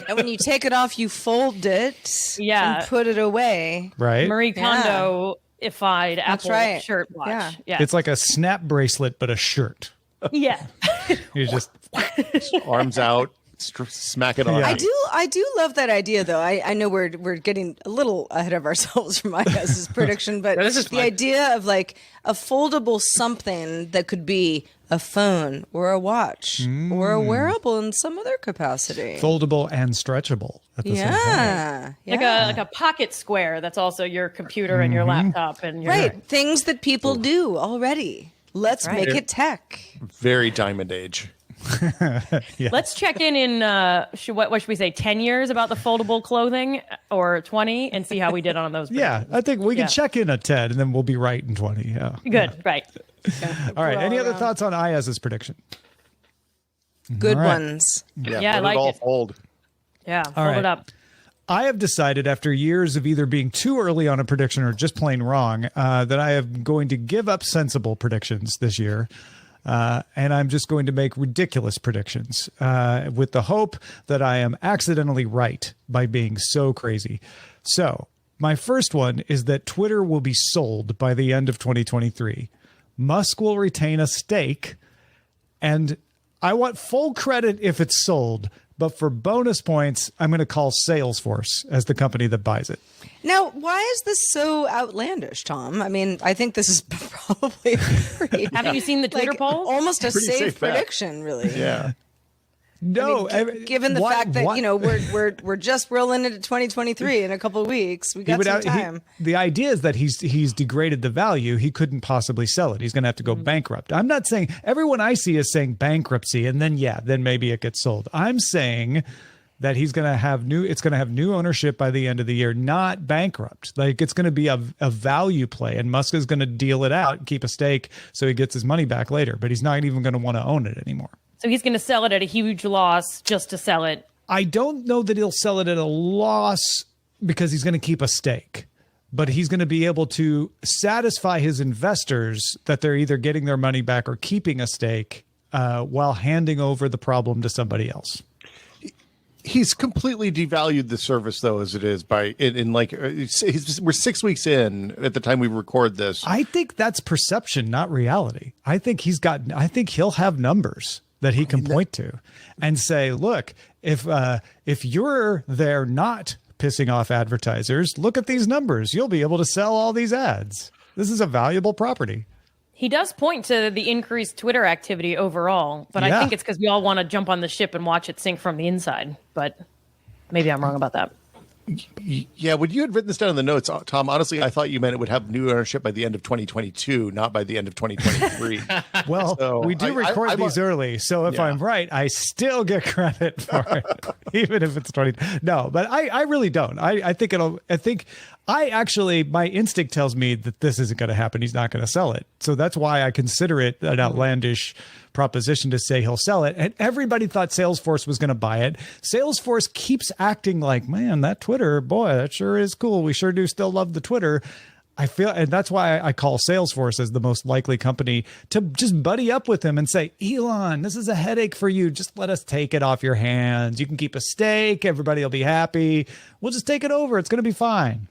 and when you take it off, you fold it. Yeah, and put it away. Right, Marie Kondo-ified Apple shirt watch. Yeah, it's like a snap bracelet, but a shirt. Yeah, you just arms out. Smack it on. Yeah. I do love that idea, though. I know we're getting a little ahead of ourselves from Iyaz's prediction, but the idea of like a foldable something that could be a phone or a watch or a wearable in some other capacity, foldable and stretchable at the same time. Like a pocket square that's also your computer and your laptop and your things that people do already. Let's make it tech. Very diamond age. Let's check in what should we say, 10 years about the foldable clothing, or 20, and see how we did on those. Yeah, I think we can check in at 10 and then we'll be right in 20. Yeah. Good. Right. All right. Any other thoughts on Iyaz's prediction? Good ones. Yeah, I like it. Fold. Yeah, fold it up. I have decided, after years of either being too early on a prediction or just plain wrong, that I am going to give up sensible predictions this year. And I'm just going to make ridiculous predictions with the hope that I am accidentally right by being so crazy. So my first one is that Twitter will be sold by the end of 2023. Musk will retain a stake, and I want full credit if it's sold. But for bonus points, I'm going to call Salesforce as the company that buys it. Now, why is this so outlandish, Tom? I mean, I think this is probably pretty... Haven't you seen the Twitter poll? Almost a safe prediction, really. Yeah. No, given the fact that we're just rolling into 2023 in a couple of weeks, we got some time. The idea is that he's degraded the value. He couldn't possibly sell it. He's going to have to go bankrupt. I'm not saying everyone I see is saying bankruptcy, and then maybe it gets sold. I'm saying that it's going to have new ownership by the end of the year, not bankrupt. Like it's going to be a value play, and Musk is going to deal it out and keep a stake so he gets his money back later. But he's not even going to want to own it anymore. So he's going to sell it at a huge loss just to sell it. I don't know that he'll sell it at a loss because he's going to keep a stake, but he's going to be able to satisfy his investors that they're either getting their money back or keeping a stake while handing over the problem to somebody else. He's completely devalued the service, though, as it is we're 6 weeks in at the time we record this. I think that's perception, not reality. I think he'll have numbers that he can point to and say, look, if you're there not pissing off advertisers, look at these numbers. You'll be able to sell all these ads. This is a valuable property. He does point to the increased Twitter activity overall, but I think it's because we all want to jump on the ship and watch it sink from the inside. But maybe I'm wrong about that. Yeah, when you had written this down in the notes, Tom, honestly, I thought you meant it would have new ownership by the end of 2022, not by the end of 2023. Well, so we do record these early, so if I'm right, I still get credit for it, even if it's 20. No, but I really don't. I think my instinct tells me that this isn't going to happen. He's not going to sell it. So that's why I consider it an outlandish proposition to say he'll sell it. And everybody thought Salesforce was going to buy it. Salesforce keeps acting like, man, that Twitter, boy, that sure is cool. We sure do still love the Twitter. And that's why I call Salesforce as the most likely company to just buddy up with him and say, Elon, this is a headache for you. Just let us take it off your hands. You can keep a stake. Everybody will be happy. We'll just take it over. It's going to be fine.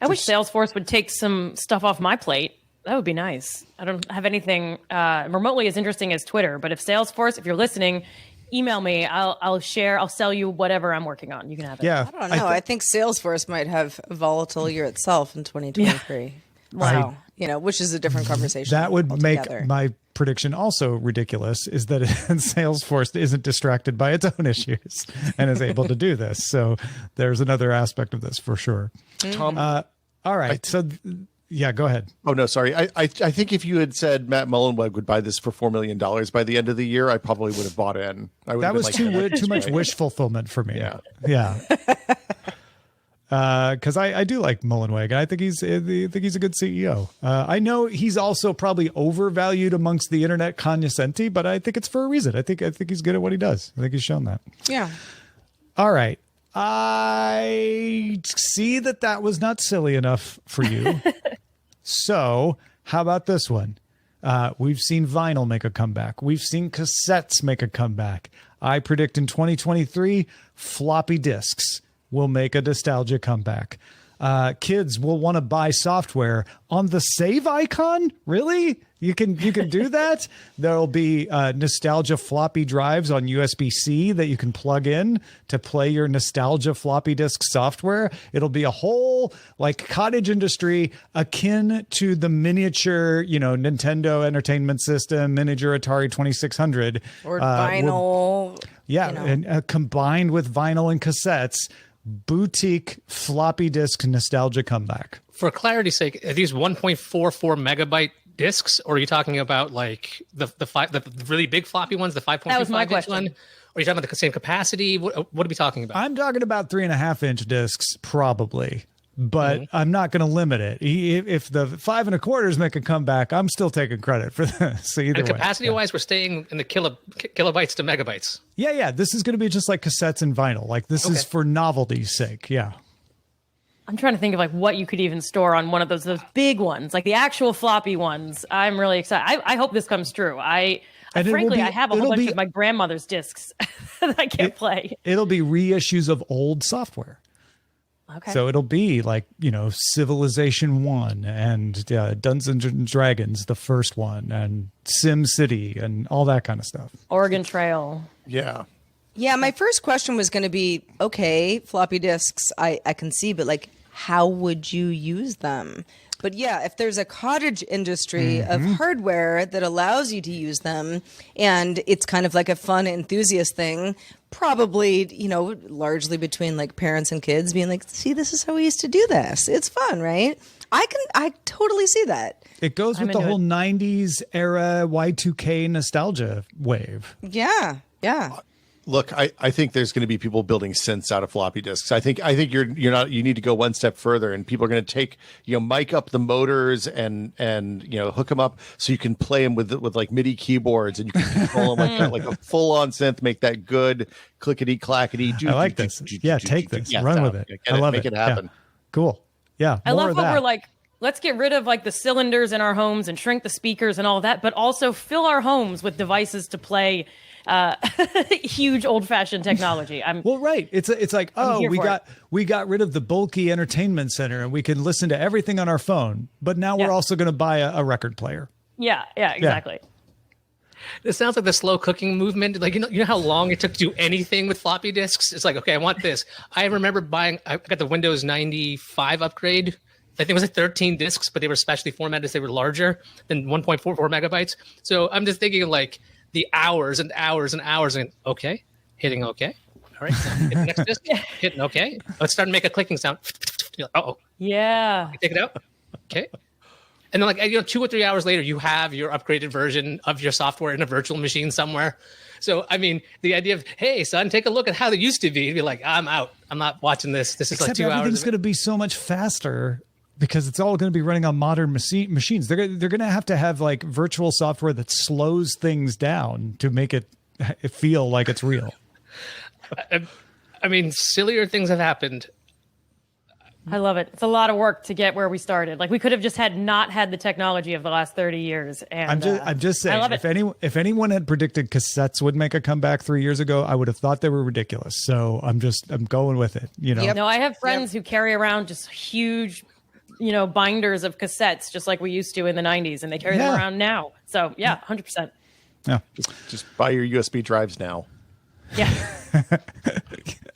I wish Salesforce would take some stuff off my plate. That would be nice. I don't have anything remotely as interesting as Twitter, but if Salesforce, if you're listening, email me. I'll share. I'll sell you whatever I'm working on. You can have it. Yeah, I don't know. I think Salesforce might have a volatile year itself in 2023. Wow. Which is a different conversation. That would make my prediction also ridiculous, is that Salesforce isn't distracted by its own issues and is able to do this. So there's another aspect of this for sure. Tom, all right. Yeah, go ahead. Oh, no, sorry. I think if you had said Matt Mullenweg would buy this for $4 million by the end of the year, I probably would have bought in. That was too much wish fulfillment for me. Yeah. Because I do like Mullenweg, and I think he's a good CEO. I know he's also probably overvalued amongst the internet cognoscenti, but I think it's for a reason. I think he's good at what he does. I think he's shown that. Yeah. All right. I see that was not silly enough for you. So how about this one? We've seen vinyl make a comeback. We've seen cassettes make a comeback. I predict in 2023, floppy disks will make a nostalgia comeback. Kids will want to buy software on the save icon. Really? You can do that. There'll be nostalgia floppy drives on USB-C that you can plug in to play your nostalgia floppy disk software. It'll be a whole cottage industry akin to the miniature, Nintendo Entertainment System, miniature Atari 2600 or vinyl. And combined with vinyl and cassettes. Boutique floppy disk nostalgia comeback. For clarity's sake, are these 1.44 megabyte discs, or are you talking about the really big floppy ones, the 5.25 inch one? Or are you talking about the same capacity? What are we talking about? I'm talking about 3.5 inch discs, probably. But I'm not going to limit it. If the 5 1/4s make a comeback, I'm still taking credit for this. So either way, capacity-wise, we're staying in the kilobytes to megabytes. Yeah. This is going to be just like cassettes and vinyl. This is for novelty's sake. Yeah. I'm trying to think of what you could even store on one of those big ones, like the actual floppy ones. I'm really excited. I hope this comes true. Frankly, I have a whole bunch of my grandmother's discs that I can't play. It'll be reissues of old software. Okay. So it'll be Civilization 1 and Dungeons and Dragons, the first one, and Sim City and all that kind of stuff. Oregon Trail. Yeah. Yeah, my first question was going to be, okay, floppy disks, I can see, but how would you use them? But yeah, if there's a cottage industry of hardware that allows you to use them, and it's kind of like a fun enthusiast thing, probably, largely between like parents and kids being like, see, this is how we used to do this. It's fun, right? I totally see that. It goes with the whole 90s era Y2K nostalgia wave. Yeah. Look, I think there's going to be people building synths out of floppy disks. I think you're not. You need to go one step further, and people are going to take mic up the motors and hook them up so you can play them with like MIDI keyboards, and you can control them like that, like a full on synth. Make that good clickety clackety. I like this. Yeah, take this, run with it. I love it. Make it happen. Yeah. Cool. Yeah, I love what we're like. Let's get rid of like the cylinders in our homes and shrink the speakers and all that, but also fill our homes with devices to play huge old-fashioned technology. Right. It's like, we got rid of the bulky entertainment center and we can listen to everything on our phone, but now we're also going to buy a record player. Yeah, exactly. It sounds like the slow cooking movement. Like, you know how long it took to do anything with floppy disks? It's like, okay, I want this. I remember I got the Windows 95 upgrade. I think it was like 13 disks, but they were specially formatted. They were larger than 1.44 megabytes. So I'm just thinking like the hours and hours and hours and okay, hitting okay. All right, hit the next disc, hitting okay. Let's start to make a clicking sound. Uh-oh. Yeah. Take it out. Okay. And then like, 2 or 3 hours later, you have your upgraded version of your software in a virtual machine somewhere. So, I mean, the idea of, hey, son, take a look at how they used to be. You'd be like, I'm out. I'm not watching this. This is Except like 2 hours. Everything's going to be so much faster because it's all going to be running on modern machines. They're going to have like virtual software that slows things down to make it feel like it's real. I mean, sillier things have happened. I love it. It's a lot of work to get where we started. Like we could have just not had the technology of the last 30 years. And I'm just saying, I love it. if anyone had predicted cassettes would make a comeback 3 years ago, I would have thought they were ridiculous. So I'm going with it. Yep. No, I have friends who carry around just huge, binders of cassettes, just like we used to in the 90s, and they carry them around now. So yeah, 100%. Yeah. Just buy your USB drives now. Yeah.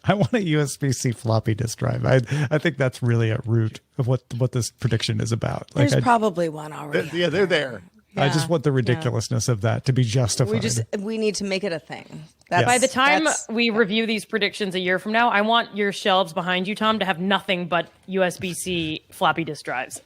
I want a USB-C floppy disk drive. I think that's really at root of what this prediction is about. There's probably one already. Yeah, they're there. I just want the ridiculousness of that to be justified. We need to make it a thing. By the time we review these predictions a year from now, I want your shelves behind you, Tom, to have nothing but USB-C floppy disk drives.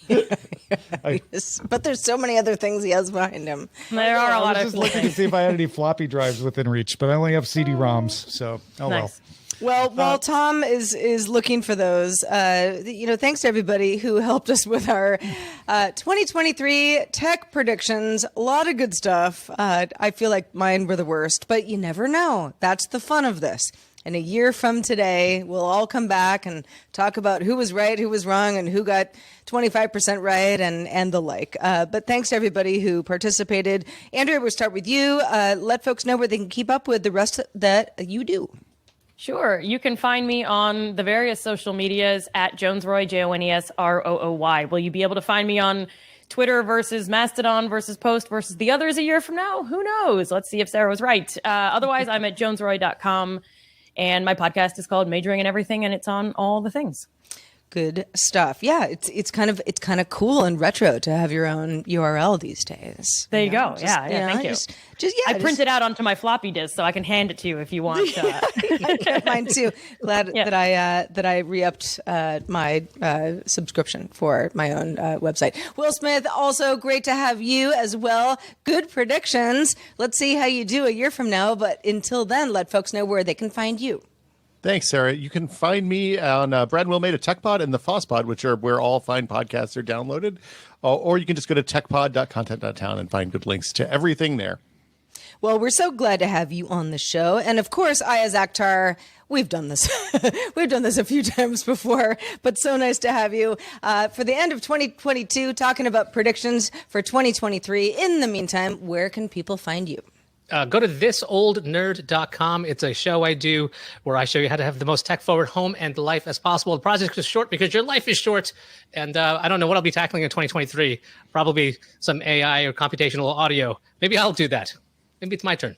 But there's so many other things he has behind him. There are a lot I of was just looking to see if I had any floppy drives within reach, but I only have CD-ROMs, so nice. Well, while Tom is looking for those, thanks to everybody who helped us with our 2023 tech predictions. A lot of good stuff. I feel like mine were the worst, but you never know. That's the fun of this. And a year from today, we'll all come back and talk about who was right, who was wrong, and who got 25% right and the like. But thanks to everybody who participated. Andrea, we'll start with you. Let folks know where they can keep up with the rest that you do. Sure. You can find me on the various social medias at Jones-Rooy, JONESROOY. Will you be able to find me on Twitter versus Mastodon versus Post versus the others a year from now? Who knows? Let's see if Sarah was right. Otherwise, I'm at jonesroy.com. And my podcast is called Majoring in Everything, and it's on all the things. Good stuff. Yeah, it's kind of cool and retro to have your own URL these days. There you go. Thank you. I print it out onto my floppy disk so I can hand it to you if you want. I get mine too. Glad that I re-upped my subscription for my own website. Will Smith, also great to have you as well. Good predictions. Let's see how you do a year from now. But until then, let folks know where they can find you. Thanks, Sarah. You can find me on Brad and Will made a TechPod and the FossPod, which are where all fine podcasts are downloaded. Or you can just go to techpod.content.town and find good links to everything there. Well, we're so glad to have you on the show. And of course, Iyaz Akhtar, we've done this. We've done this a few times before, but so nice to have you for the end of 2022, talking about predictions for 2023. In the meantime, where can people find you? Go to thisoldnerd.com. It's a show I do where I show you how to have the most tech-forward home and life as possible. The project is short because your life is short, and I don't know what I'll be tackling in 2023. Probably some AI or computational audio. Maybe I'll do that. Maybe it's my turn.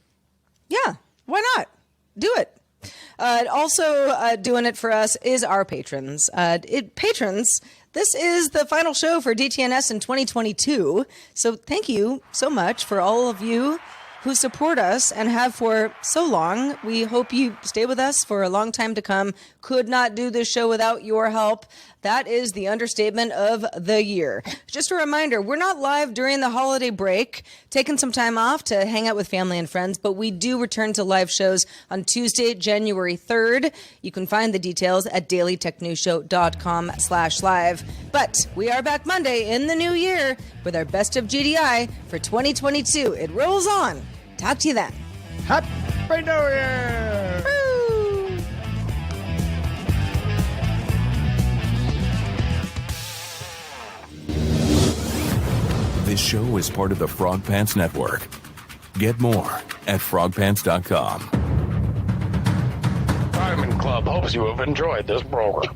Yeah, why not? Do it. Also doing it for us is our patrons. Patrons, this is the final show for DTNS in 2022. So thank you so much for all of you who support us and have for so long. We hope you stay with us for a long time to come. Could not do this show without your help. That is the understatement of the year. Just a reminder, we're not live during the holiday break, taking some time off to hang out with family and friends, but we do return to live shows on Tuesday, January 3rd. You can find the details at dailytechnewsshow.com/live. But we are back Monday in the new year with our best of GDI for 2022. It rolls on. Talk to you then. Happy New Year! Woo! This show is part of the Frog Pants Network. Get more at frogpants.com. Diamond Club hopes you have enjoyed this program.